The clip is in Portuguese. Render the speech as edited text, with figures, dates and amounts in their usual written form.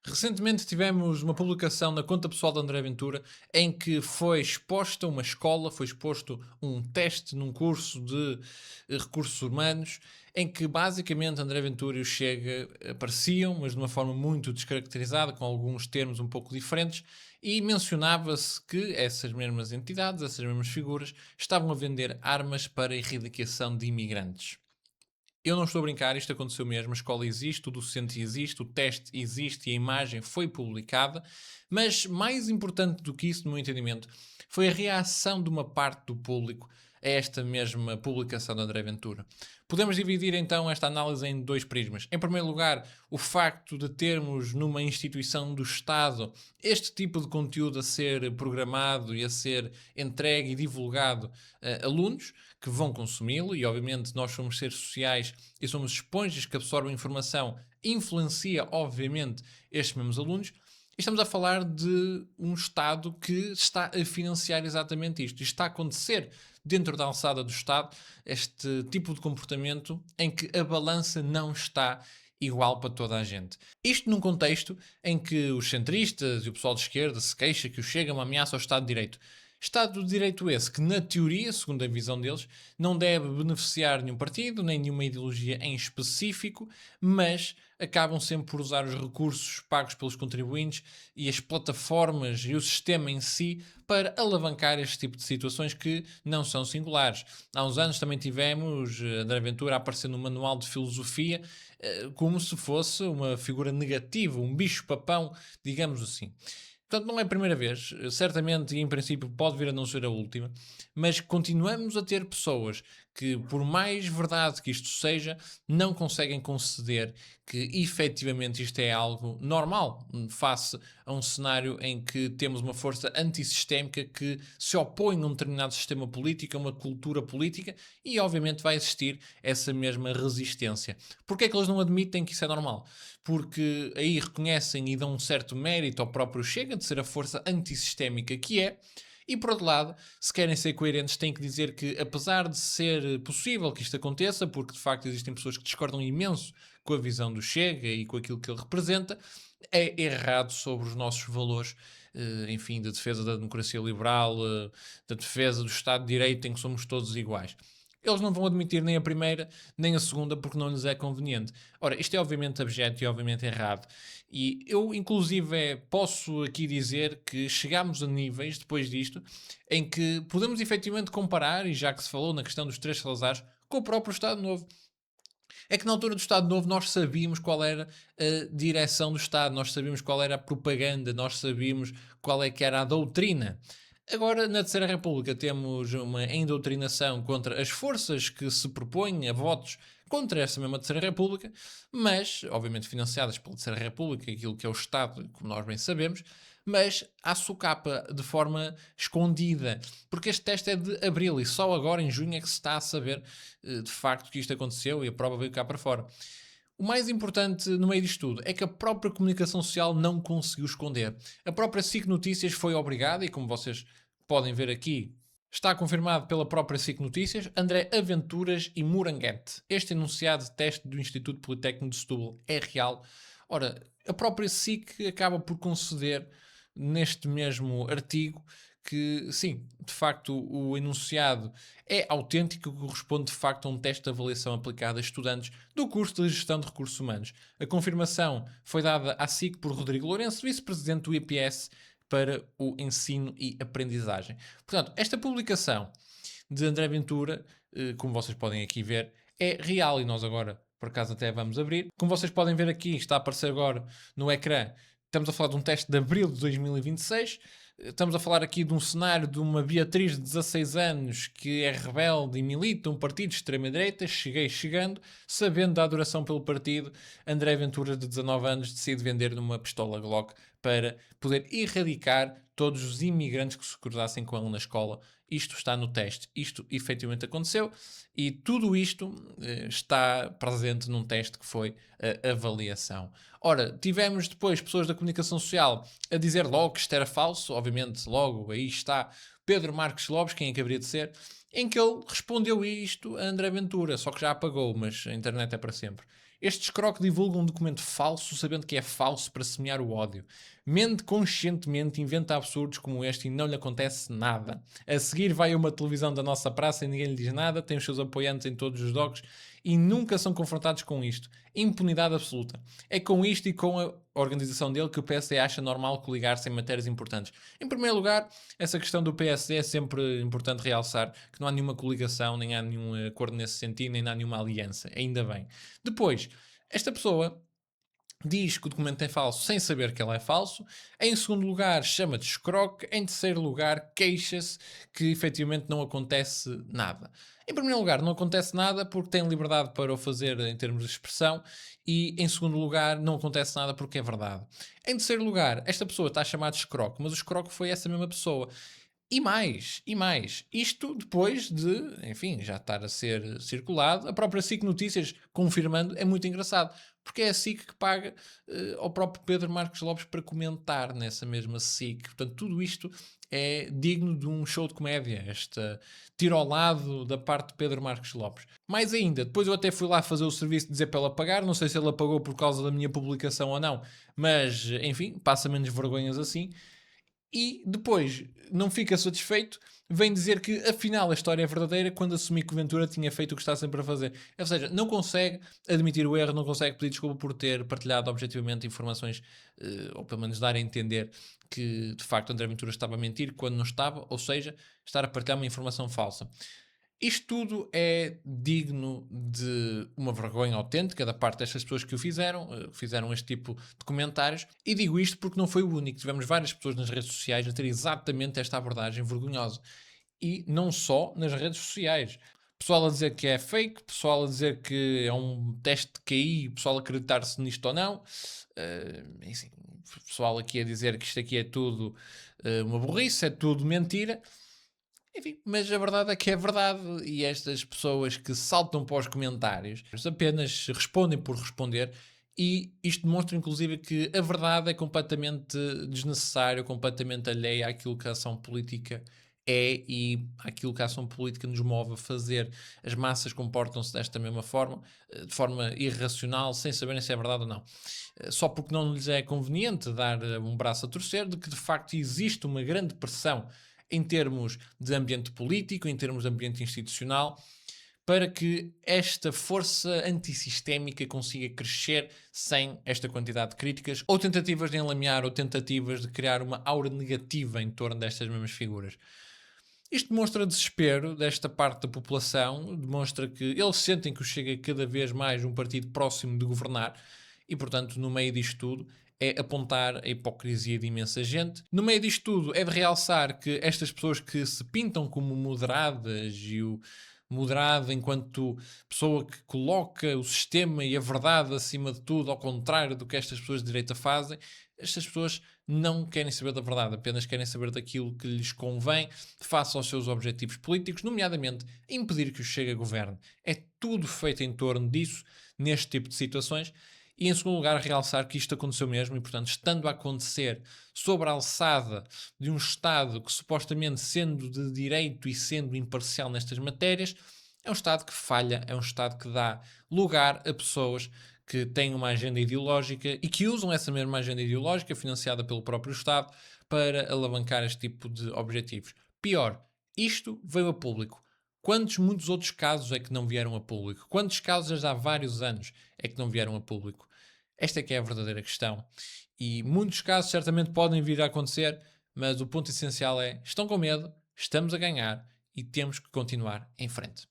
Recentemente tivemos uma publicação na conta pessoal de André Ventura em que foi exposta uma escola, foi exposto um teste num curso de recursos humanos, em que basicamente André Ventura e o Chega apareciam, mas de uma forma muito descaracterizada, com alguns termos um pouco diferentes, e mencionava-se que essas mesmas entidades, essas mesmas figuras, estavam a vender armas para a erradicação de imigrantes. Eu não estou a brincar, isto aconteceu mesmo. A escola existe, o docente existe, o teste existe e a imagem foi publicada. Mas mais importante do que isso, no meu entendimento, foi a reação de uma parte do público a esta mesma publicação de André Ventura. Podemos dividir então esta análise em dois prismas. Em primeiro lugar, o facto de termos numa instituição do Estado este tipo de conteúdo a ser programado e a ser entregue e divulgado a alunos que vão consumi-lo, e obviamente nós somos seres sociais e somos esponjas que absorvem informação, influencia obviamente estes mesmos alunos, e estamos a falar de um Estado que está a financiar exatamente isto. Isto está a acontecer dentro da alçada do Estado, este tipo de comportamento em que a balança não está igual para toda a gente. Isto num contexto em que os centristas e o pessoal de esquerda se queixa que o Chega é uma ameaça ao Estado de Direito. Estado de Direito esse que, na teoria, segundo a visão deles, não deve beneficiar nenhum partido, nem nenhuma ideologia em específico, mas acabam sempre por usar os recursos pagos pelos contribuintes e as plataformas e o sistema em si para alavancar este tipo de situações que não são singulares. Há uns anos também tivemos André Ventura a aparecer no manual de filosofia como se fosse uma figura negativa, um bicho-papão, digamos assim. Portanto, não é a primeira vez, certamente e em princípio pode vir a não ser a última, mas continuamos a ter pessoas que, por mais verdade que isto seja, não conseguem conceder que efetivamente isto é algo normal, face a um cenário em que temos uma força antissistémica que se opõe a um determinado sistema político, a uma cultura política, e obviamente vai existir essa mesma resistência. Porquê é que eles não admitem que isso é normal? Porque aí reconhecem e dão um certo mérito ao próprio Chega de ser a força antissistémica que é, e por outro lado, se querem ser coerentes, têm que dizer que, apesar de ser possível que isto aconteça, porque de facto existem pessoas que discordam imenso com a visão do Chega e com aquilo que ele representa, é errado sobre os nossos valores, enfim, da defesa da democracia liberal, da defesa do Estado de Direito, em que somos todos iguais. Eles não vão admitir nem a primeira nem a segunda porque não lhes é conveniente. Ora, isto é obviamente abjeto e obviamente errado. E eu, inclusive, posso aqui dizer que chegámos a níveis, depois disto, em que podemos efetivamente comparar, e já que se falou na questão dos três Salazares, com o próprio Estado Novo. É que na altura do Estado Novo nós sabíamos qual era a direção do Estado, nós sabíamos qual era a propaganda, nós sabíamos qual é que era a doutrina. Agora, na Terceira República, temos uma endoutrinação contra as forças que se propõem a votos contra essa mesma Terceira República, mas, obviamente, financiadas pela Terceira República, aquilo que é o Estado, como nós bem sabemos, mas à socapa, de forma escondida, porque este teste é de abril e só agora, em junho, é que se está a saber de facto que isto aconteceu e a prova veio cá para fora. O mais importante no meio disto tudo é que a própria comunicação social não conseguiu esconder. A própria SIC Notícias foi obrigada, e como vocês podem ver aqui, está confirmado pela própria SIC Notícias, André Aventuras e Moranguete. Este enunciado de teste do Instituto Politécnico de Setúbal é real. Ora, a própria SIC acaba por conceder neste mesmo artigo que, sim, de facto, o enunciado é autêntico e corresponde de facto a um teste de avaliação aplicado a estudantes do curso de Gestão de Recursos Humanos. A confirmação foi dada à SIC por Rodrigo Lourenço, vice-presidente do IPS para o Ensino e Aprendizagem. Portanto, esta publicação de André Ventura, como vocês podem aqui ver, é real e nós agora, por acaso, até vamos abrir. Como vocês podem ver aqui, está a aparecer agora no ecrã, estamos a falar de um teste de abril de 2026. Estamos a falar aqui de um cenário de uma Beatriz de 16 anos que é rebelde e milita um partido de extrema-direita. Cheguei chegando, sabendo da adoração pelo partido, André Ventura, de 19 anos, decide vender numa pistola Glock para poder erradicar todos os imigrantes que se cruzassem com ele na escola. Isto está no teste. Isto efetivamente aconteceu e tudo isto está presente num teste que foi a avaliação. Ora, tivemos depois pessoas da comunicação social a dizer logo que isto era falso. Obviamente, logo aí está Pedro Marques Lopes, quem é que haveria de ser, em que ele respondeu isto a André Ventura, só que já apagou, mas a internet é para sempre. Este escroque divulga um documento falso, sabendo que é falso para semear o ódio. Mente conscientemente, inventa absurdos como este e não lhe acontece nada. A seguir vai a uma televisão da nossa praça e ninguém lhe diz nada, tem os seus apoiantes em todos os docs e nunca são confrontados com isto. Impunidade absoluta. É com isto e com a organização dele que o PSD acha normal coligar-se em matérias importantes. Em primeiro lugar, essa questão do PSD é sempre importante realçar que não há nenhuma coligação, nem há nenhum acordo nesse sentido, nem há nenhuma aliança. Ainda bem. Depois, esta pessoa diz que o documento é falso sem saber que ele é falso. Em segundo lugar, chama de escroque. Em terceiro lugar, queixa-se que efetivamente não acontece nada. Em primeiro lugar, não acontece nada porque tem liberdade para o fazer em termos de expressão. E em segundo lugar, não acontece nada porque é verdade. Em terceiro lugar, esta pessoa está a chamar de escroque, mas o escroque foi essa mesma pessoa. E mais, isto depois de, enfim, já estar a ser circulado, a própria SIC Notícias confirmando, é muito engraçado, porque é a SIC que paga ao próprio Pedro Marcos Lopes para comentar nessa mesma SIC. Portanto, tudo isto é digno de um show de comédia, esta tiro ao lado da parte de Pedro Marcos Lopes. Mais ainda, depois eu até fui lá fazer o serviço de dizer para ela pagar, não sei se ela pagou por causa da minha publicação ou não, mas, enfim, passa menos vergonhas assim. E depois não fica satisfeito, vem dizer que afinal a história é verdadeira quando assumir que o Ventura tinha feito o que está sempre a fazer. Ou seja, não consegue admitir o erro, não consegue pedir desculpa por ter partilhado objetivamente informações, ou pelo menos dar a entender que de facto André Ventura estava a mentir quando não estava, ou seja, estar a partilhar uma informação falsa. Isto tudo é digno de uma vergonha autêntica da parte destas pessoas que o fizeram, fizeram este tipo de comentários, e digo isto porque não foi o único. Tivemos várias pessoas nas redes sociais a ter exatamente esta abordagem vergonhosa. E não só nas redes sociais. Pessoal a dizer que é fake, pessoal a dizer que é um teste de QI, pessoal a acreditar-se nisto ou não. Enfim, pessoal aqui a dizer que isto aqui é tudo uma burrice, é tudo mentira. Enfim, mas a verdade é que é verdade, e estas pessoas que saltam para os comentários apenas respondem por responder, e isto demonstra inclusive que a verdade é completamente desnecessária, completamente alheia àquilo que a ação política é e àquilo que a ação política nos move a fazer. As massas comportam-se desta mesma forma, de forma irracional, sem saberem se é verdade ou não. Só porque não lhes é conveniente dar um braço a torcer de que de facto existe uma grande pressão em termos de ambiente político, em termos de ambiente institucional, para que esta força antissistémica consiga crescer sem esta quantidade de críticas, ou tentativas de enlamear, ou tentativas de criar uma aura negativa em torno destas mesmas figuras. Isto demonstra desespero desta parte da população, demonstra que eles sentem que o Chega é cada vez mais um partido próximo de governar e, portanto, no meio disto tudo, é apontar a hipocrisia de imensa gente. No meio disto tudo, é de realçar que estas pessoas que se pintam como moderadas e o moderado enquanto pessoa que coloca o sistema e a verdade acima de tudo, ao contrário do que estas pessoas de direita fazem, estas pessoas não querem saber da verdade, apenas querem saber daquilo que lhes convém face aos seus objetivos políticos, nomeadamente impedir que o Chega governe. É tudo feito em torno disso, neste tipo de situações. E em segundo lugar, realçar que isto aconteceu mesmo e, portanto, estando a acontecer sobre a alçada de um Estado que supostamente sendo de direito e sendo imparcial nestas matérias, é um Estado que falha, é um Estado que dá lugar a pessoas que têm uma agenda ideológica e que usam essa mesma agenda ideológica, financiada pelo próprio Estado, para alavancar este tipo de objetivos. Pior, isto veio a público. Quantos muitos outros casos é que não vieram a público? Quantos casos há vários anos é que não vieram a público? Esta é que é a verdadeira questão. E muitos casos certamente podem vir a acontecer, mas o ponto essencial é: estão com medo, estamos a ganhar e temos que continuar em frente.